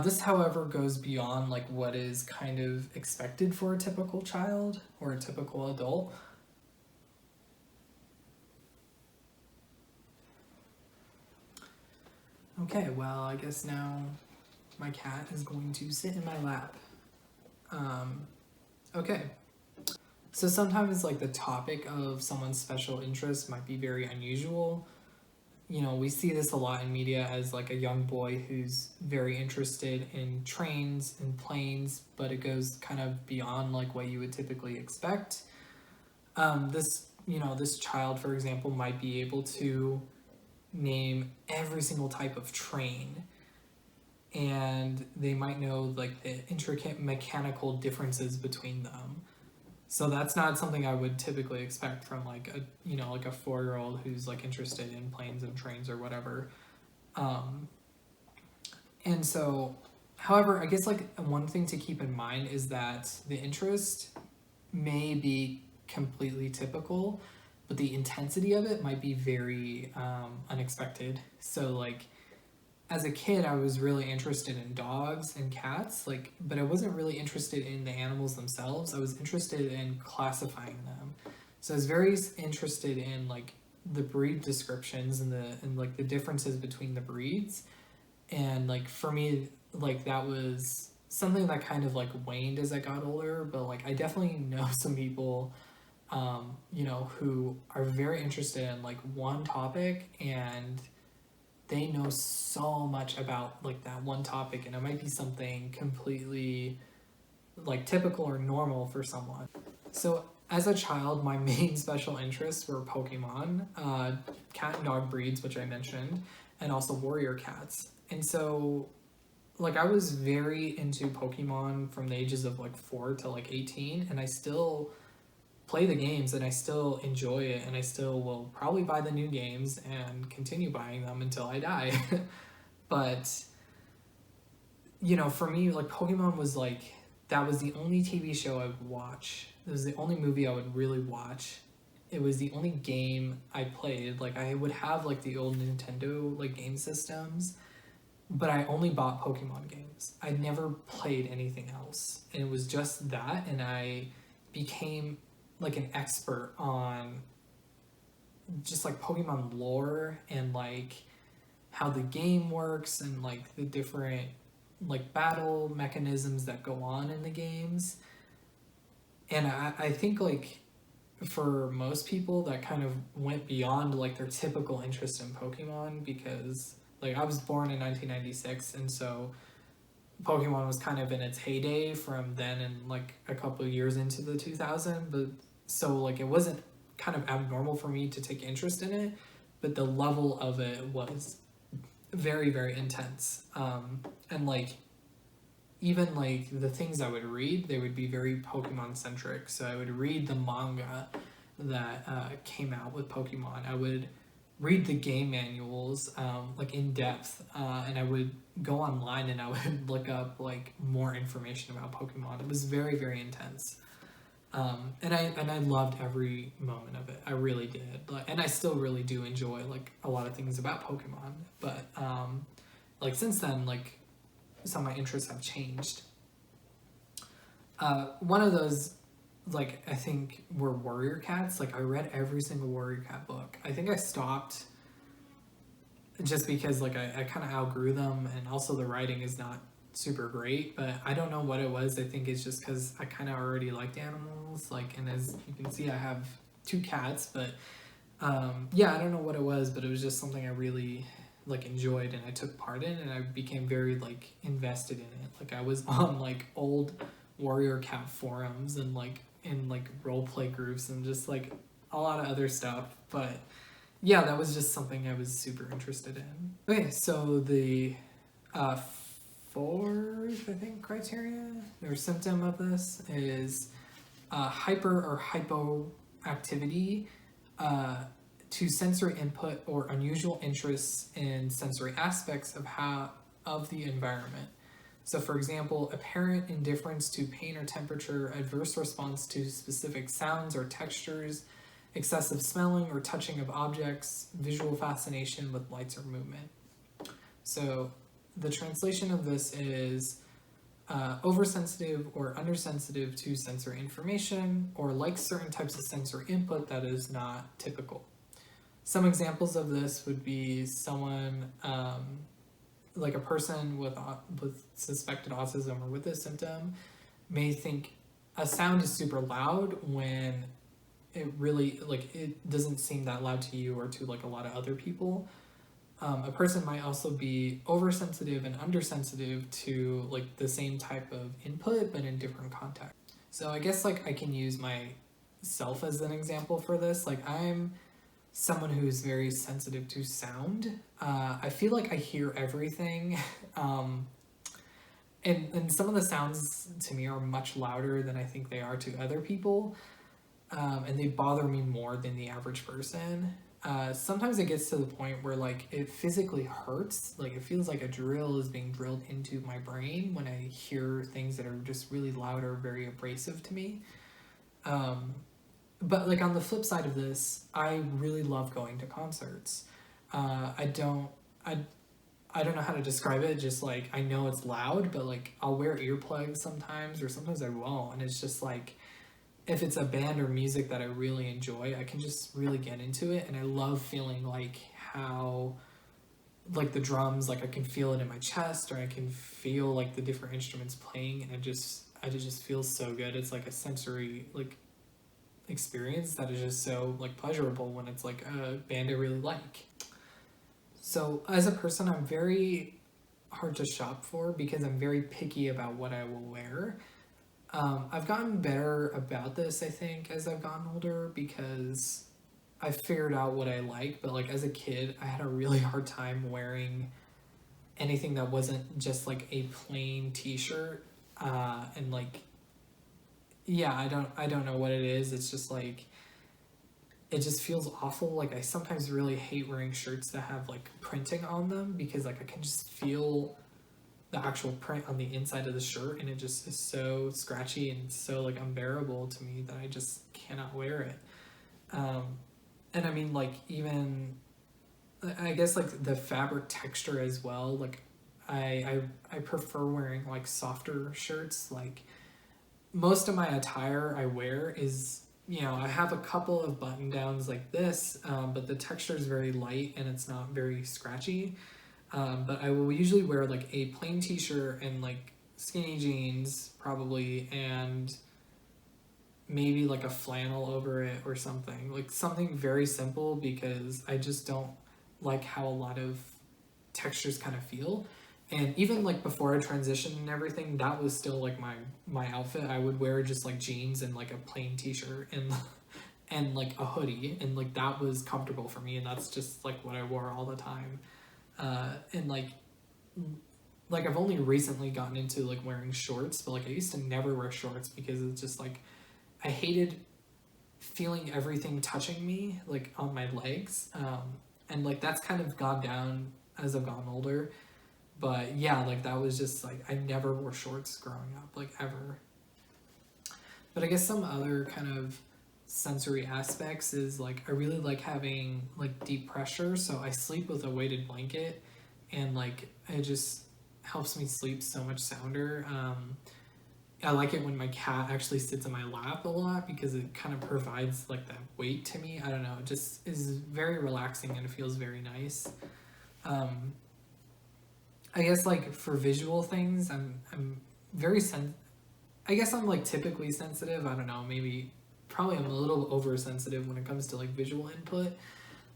This, however, goes beyond like what is kind of expected for a typical child or a typical adult. Okay, well, I guess now my cat is going to sit in my lap. Okay. So sometimes like the topic of someone's special interest might be very unusual. We see this a lot in media as like a young boy who's very interested in trains and planes, but it goes kind of beyond like what you would typically expect. This child, for example, might be able to name every single type of train, and they might know like the intricate mechanical differences between them. So that's not something I would typically expect from like a like a 4-year-old who's like interested in planes and trains or whatever. Um, and so, however, I guess like one thing to keep in mind is that the interest may be completely typical, but the intensity of it might be very unexpected. So like as a kid, I was really interested in dogs and cats, like, but I wasn't really interested in the animals themselves. I was interested in classifying them. So I was very interested in like the breed descriptions and like the differences between the breeds. And like for me, like that was something that kind of like waned as I got older. But like I definitely know some people, who are very interested in like one topic, and they know so much about like that one topic, and it might be something completely like typical or normal for someone. So as a child, my main special interests were Pokemon, cat and dog breeds, which I mentioned, and also warrior cats. And so like I was very into Pokemon from the ages of like 4 to like 18, and I still play the games and I still enjoy it, and I still will probably buy the new games and continue buying them until I die. But for me, like Pokemon was like that was the only TV show I would watch. It was the only movie I would really watch. It was the only game I played. Like I would have like the old Nintendo like game systems, but I only bought Pokemon games. I never played anything else. And it was just that, and I became like an expert on just like Pokemon lore and like how the game works and like the different like battle mechanisms that go on in the games. And I think like for most people that kind of went beyond like their typical interest in Pokemon, because like I was born in 1996, and so Pokemon was kind of in its heyday from then and like a couple of years into the 2000s. But so like it wasn't kind of abnormal for me to take interest in it, but the level of it was very, very intense. And like even like the things I would read, they would be very Pokemon centric. So I would read the manga that came out with Pokemon. I would read the game manuals like in depth, and I would go online and I would look up like more information about Pokemon. It was very, very intense. And I loved every moment of it. I really did. And I still really do enjoy like a lot of things about Pokemon. But like since then, like some of my interests have changed. One of those, like I think, were warrior cats. Like I read every single warrior cat book. I think I stopped just because like I kind of outgrew them, and also the writing is not super great. But I don't know what it was. I think it's just because I kind of already liked animals. Like, and as you can see, I have 2 cats. But yeah, I don't know what it was, but it was just something I really like enjoyed and I took part in, and I became very like invested in it. Like I was on like old warrior cat forums and like in like role play groups and just like a lot of other stuff. But yeah, that was just something I was super interested in. Okay, so the fourth, I think, criteria or symptom of this is hyper or hypoactivity to sensory input or unusual interests in sensory aspects of the environment. So for example, apparent indifference to pain or temperature, adverse response to specific sounds or textures, excessive smelling or touching of objects, visual fascination with lights or movement. So the translation of this is oversensitive or undersensitive to sensory information, or like certain types of sensory input that is not typical. Some examples of this would be someone, like a person with suspected autism or with this symptom, may think a sound is super loud when it really, like, it doesn't seem that loud to you or to like a lot of other people. A person might also be oversensitive and undersensitive to like the same type of input but in different contexts. So I guess like I can use myself as an example for this. Like I'm someone who's very sensitive to sound. I feel like I hear everything. and some of the sounds to me are much louder than I think they are to other people, and they bother me more than the average person. Sometimes it gets to the point where like it physically hurts, like it feels like a drill is being drilled into my brain when I hear things that are just really loud or very abrasive to me. Um, but like on the flip side of this, I really love going to concerts. I don't, I don't know how to describe it. Just like I know it's loud, but like I'll wear earplugs sometimes, or sometimes I won't, and it's just like if it's a band or music that I really enjoy, I can just really get into it, and I love feeling like how like the drums, like I can feel it in my chest, or I can feel like the different instruments playing, and it just feels so good. It's like a sensory like experience that is just so like pleasurable when it's like a band I really like. So as a person, I'm very hard to shop for because I'm very picky about what I will wear. I've gotten better about this, I think, as I've gotten older because I figured out what I like. But like as a kid, I had a really hard time wearing anything that wasn't just like a plain T-shirt. And like, yeah, I don't know what it is. It's just like it just feels awful. Like I sometimes really hate wearing shirts that have like printing on them because like I can just feel the actual print on the inside of the shirt, and it just is so scratchy and so like unbearable to me that I just cannot wear it. And I mean like even I guess like the fabric texture as well. Like I prefer wearing like softer shirts. Like most of my attire I wear is, you know, I have a couple of button downs like this, but the texture is very light and it's not very scratchy. But I will usually wear like a plain t-shirt and like skinny jeans probably, and maybe like a flannel over it or something. Like something very simple because I just don't like how a lot of textures kind of feel. And even like before I transitioned and everything, that was still like my outfit. I would wear just like jeans and like a plain t-shirt and and like a hoodie, and like that was comfortable for me, and that's just like what I wore all the time. And like I've only recently gotten into like wearing shorts, but like I used to never wear shorts because it's just like I hated feeling everything touching me like on my legs. And like that's kind of gone down as I've gotten older. But yeah, like that was just like I never wore shorts growing up, like ever. But I guess some other kind of sensory aspects is like I really like having like deep pressure, so I sleep with a weighted blanket, and like it just helps me sleep so much sounder. I like it when my cat actually sits in my lap a lot because it kind of provides like that weight to me. I don't know, it just is very relaxing and it feels very nice. Um, I guess like for visual things, I'm very I guess I'm like typically sensitive. I don't know, maybe probably I'm a little oversensitive when it comes to like visual input.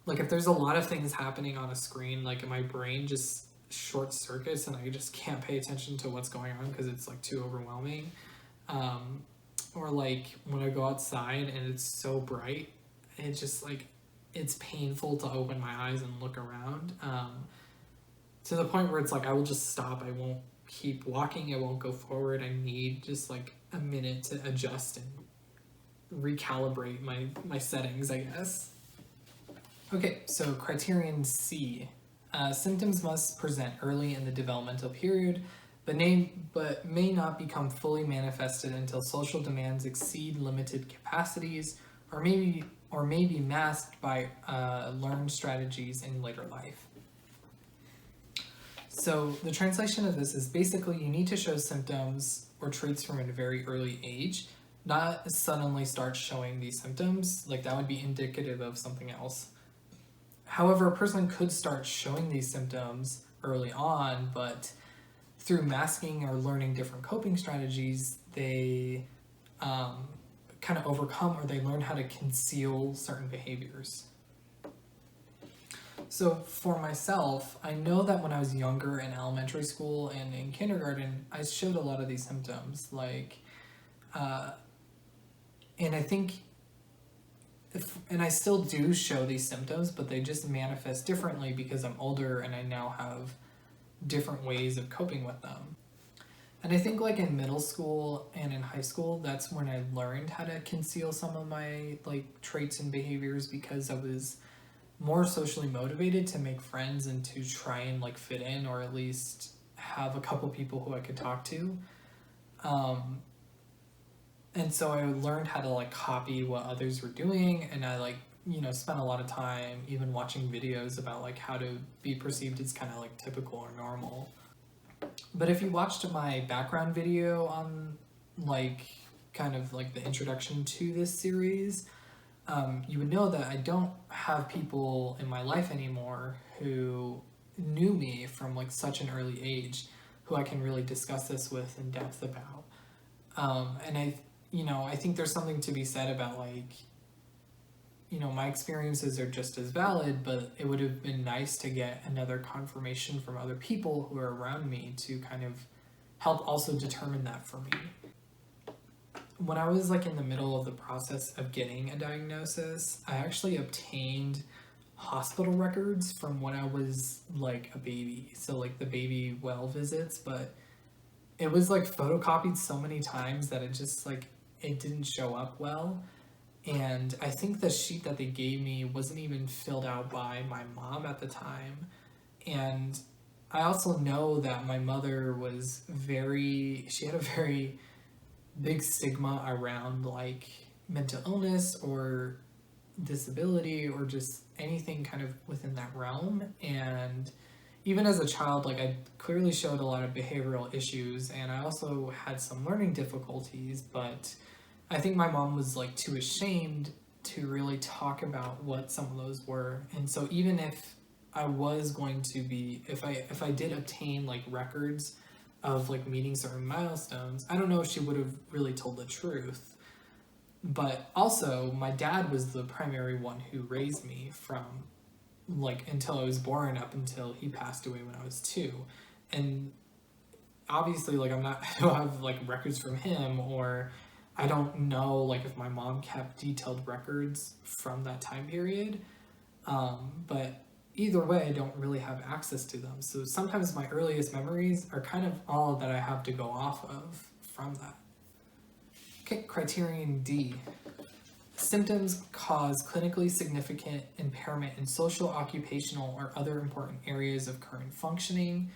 Like if there's a lot of things happening on a screen, like my brain just short circuits and I just can't pay attention to what's going on because it's like too overwhelming. Um, or like when I go outside and it's so bright, it just like it's painful to open my eyes and look around. To the point where it's like I will just stop. I won't keep walking. I won't go forward. I need just like a minute to adjust and recalibrate my settings, I guess. Okay, so criterion C. Symptoms must present early in the developmental period, but may not become fully manifested until social demands exceed limited capacities, or may be masked by learned strategies in later life. So the translation of this is basically you need to show symptoms or traits from a very early age, not suddenly start showing these symptoms. Like that would be indicative of something else. However, a person could start showing these symptoms early on, but through masking or learning different coping strategies, they kind of overcome or they learn how to conceal certain behaviors. So for myself, I know that when I was younger in elementary school and in kindergarten, I showed a lot of these symptoms, like, and I think, and I still do show these symptoms, but they just manifest differently because I'm older and I now have different ways of coping with them. And I think like in middle school and in high school, that's when I learned how to conceal some of my like traits and behaviors, because I was more socially motivated to make friends and to try and like fit in, or at least have a couple people who I could talk to. Um, and so I learned how to like copy what others were doing, and I like, spent a lot of time even watching videos about like how to be perceived as kind of like typical or normal. But if you watched my background video on like kind of like the introduction to this series, you would know that I don't have people in my life anymore who knew me from like such an early age, who I can really discuss this with in depth about. And I think there's something to be said about like, my experiences are just as valid, but it would have been nice to get another confirmation from other people who are around me to kind of help also determine that for me. When I was like in the middle of the process of getting a diagnosis, I actually obtained hospital records from when I was like a baby. So like the baby well visits, but it was like photocopied so many times that it just like, it didn't show up well. And I think the sheet that they gave me wasn't even filled out by my mom at the time. And I also know that my mother she had a very big stigma around like mental illness or disability or just anything kind of within that realm. And even as a child, like I clearly showed a lot of behavioral issues, and I also had some learning difficulties, but I think my mom was like too ashamed to really talk about what some of those were. And so even if I was going to be, if I did obtain like records of like meeting certain milestones, I don't know if she would have really told the truth. But also my dad was the primary one who raised me from like until I was born up until he passed away when I was 2. And obviously like I don't have like records from him, or I don't know like if my mom kept detailed records from that time period. But either way, I don't really have access to them. So sometimes my earliest memories are kind of all that I have to go off of from that. Okay, criterion D. Symptoms cause clinically significant impairment in social, occupational, or other important areas of current functioning.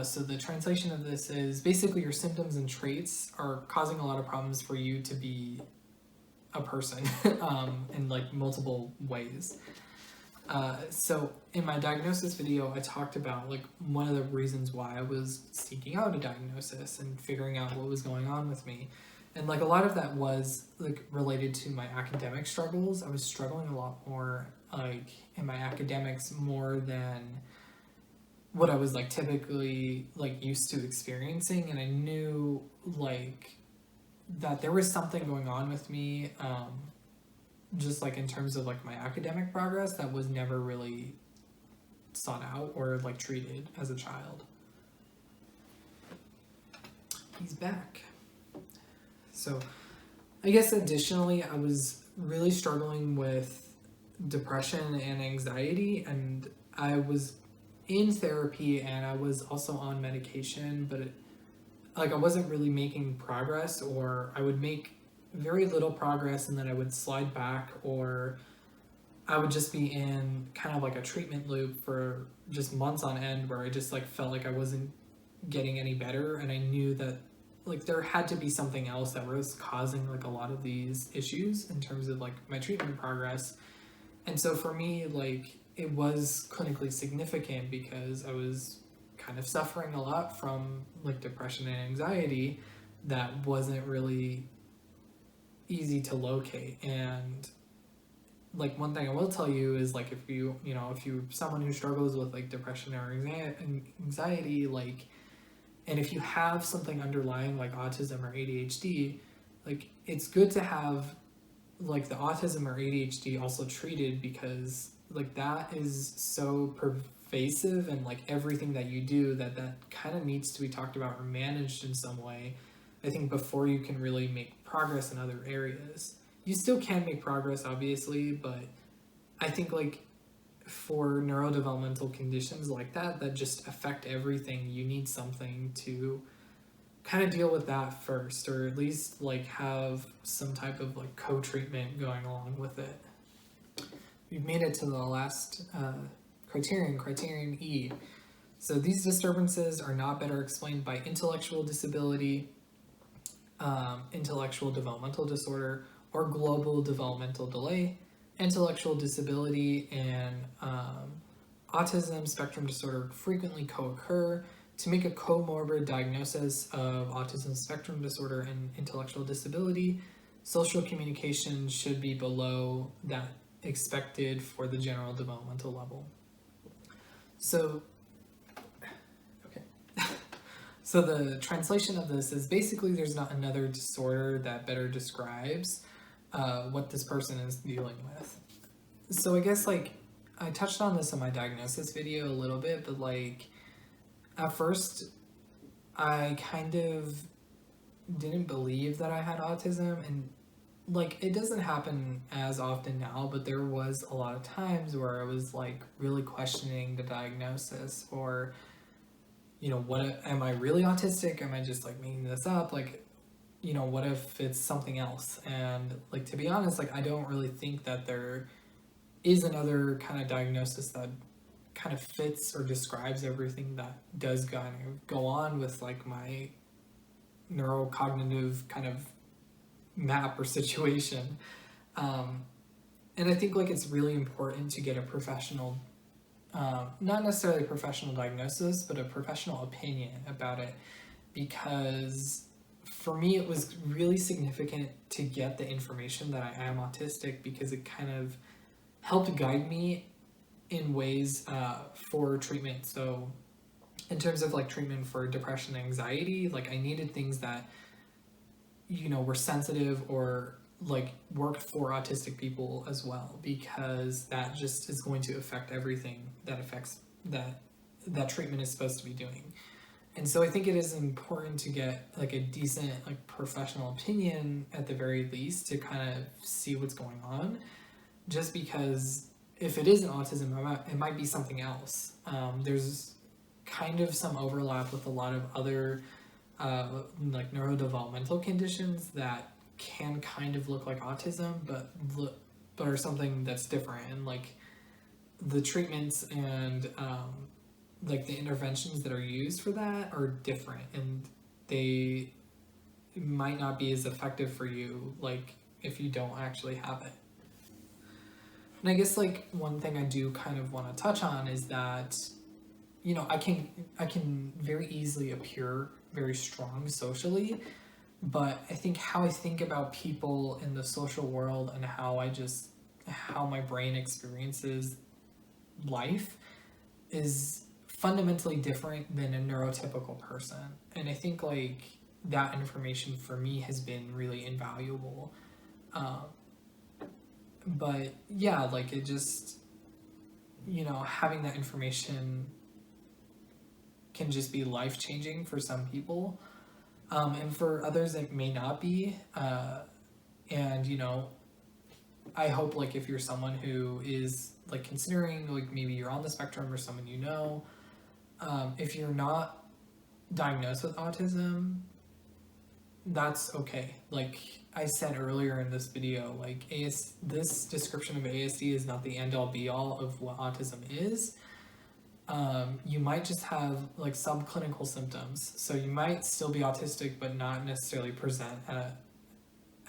So the translation of this is basically your symptoms and traits are causing a lot of problems for you to be a person in like multiple ways. So in my diagnosis video, I talked about like one of the reasons why I was seeking out a diagnosis and figuring out what was going on with me. And like a lot of that was like related to my academic struggles. I was struggling a lot more like in my academics more than what I was like typically like used to experiencing. And I knew like that there was something going on with me, just like in terms of like my academic progress that was never really sought out or like treated as a child. He's back. So I guess additionally, I was really struggling with depression and anxiety, and I was in therapy and I was also on medication, but I wasn't really making progress, or I would make very little progress and then I would slide back, or I would just be in kind of like a treatment loop for just months on end where I just like felt like I wasn't getting any better, and I knew that like there had to be something else that was causing like a lot of these issues in terms of like my treatment progress. And so for me, like it was clinically significant because I was kind of suffering a lot from like depression and anxiety that wasn't really easy to locate. And like one thing I will tell you is like if you're someone who struggles with like depression or anxiety, like, and if you have something underlying like autism or ADHD, like it's good to have like the autism or ADHD also treated, because like that is so pervasive and like everything that you do that kind of needs to be talked about or managed in some way, I think, before you can really make progress in other areas. You still can make progress obviously, but I think like for neurodevelopmental conditions like that just affect everything, you need something to kind of deal with that first, or at least like have some type of like co-treatment going along with it. We've made it to the last criterion E. So these disturbances are not better explained by intellectual disability, intellectual developmental disorder, or global developmental delay. Intellectual disability and autism spectrum disorder frequently co-occur. To make a comorbid diagnosis of autism spectrum disorder and intellectual disability, social communication should be below that expected for the general developmental level. So, okay. So the translation of this is basically there's not another disorder that better describes what this person is dealing with. So I guess like I touched on this in my diagnosis video a little bit, but like at first I kind of didn't believe that I had autism, and like it doesn't happen as often now, but there was a lot of times where I was like really questioning the diagnosis, or you know, what am I really autistic? Am I just like making this up? Like, you know, what if it's something else? And like, to be honest, like I don't really think that there is another kind of diagnosis that kind of fits or describes everything that does kind of go on with like my neurocognitive kind of map or situation. And I think like it's really important to get a professional, not necessarily a professional diagnosis, but a professional opinion about it, because for me it was really significant to get the information that I am autistic, because it kind of helped guide me in ways for treatment. So in terms of like treatment for depression and anxiety, like I needed things that, you know, were sensitive or like worked for autistic people as well, because that just is going to affect everything that affects that treatment is supposed to be doing. And so I think it is important to get like a decent like professional opinion at the very least to kind of see what's going on, just because if it isn't autism, it might be something else. There's kind of some overlap with a lot of other like neurodevelopmental conditions that can kind of look like autism, but are something that's different. And like the treatments and like the interventions that are used for that are different, and they might not be as effective for you like if you don't actually have it. And I guess like one thing I do kind of want to touch on is that, you know, I can very easily appear very strong socially, but I think how I think about people in the social world and how my brain experiences life is fundamentally different than a neurotypical person. And I think like that information for me has been really invaluable. But yeah, like it just, you know, having that information can just be life-changing for some people. And for others it may not be. And, you know, I hope like if you're someone who is like considering like maybe you're on the spectrum or someone you know, if you're not diagnosed with autism, that's okay. Like I said earlier in this video, like this description of ASD is not the end-all be-all of what autism is. You might just have like subclinical symptoms, so you might still be autistic but not necessarily present at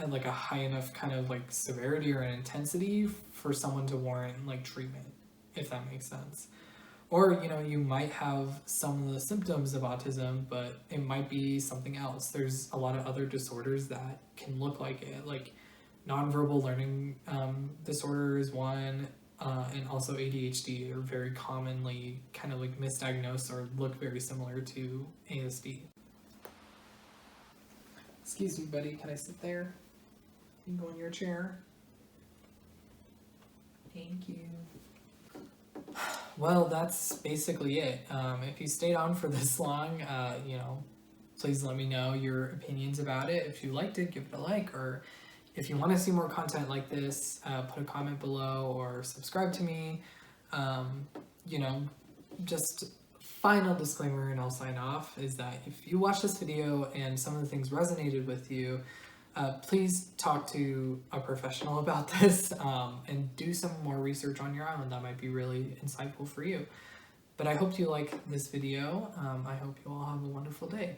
like a high enough kind of like severity or an intensity for someone to warrant like treatment, if that makes sense. Or, you know, you might have some of the symptoms of autism, but it might be something else. There's a lot of other disorders that can look like it, like nonverbal learning disorder is one, and also ADHD are very commonly kind of like misdiagnosed or look very similar to ASD. Excuse me, buddy, can I sit there? You can go in your chair. Thank you. Well, that's basically it. If you stayed on for this long, you know, please let me know your opinions about it. If you liked it, give it a like, or if you want to see more content like this, put a comment below or subscribe to me. You know, just final disclaimer, and I'll sign off, is that if you watch this video and some of the things resonated with you, please talk to a professional about this and do some more research on your own. That might be really insightful for you. But I hope you like this video. I hope you all have a wonderful day.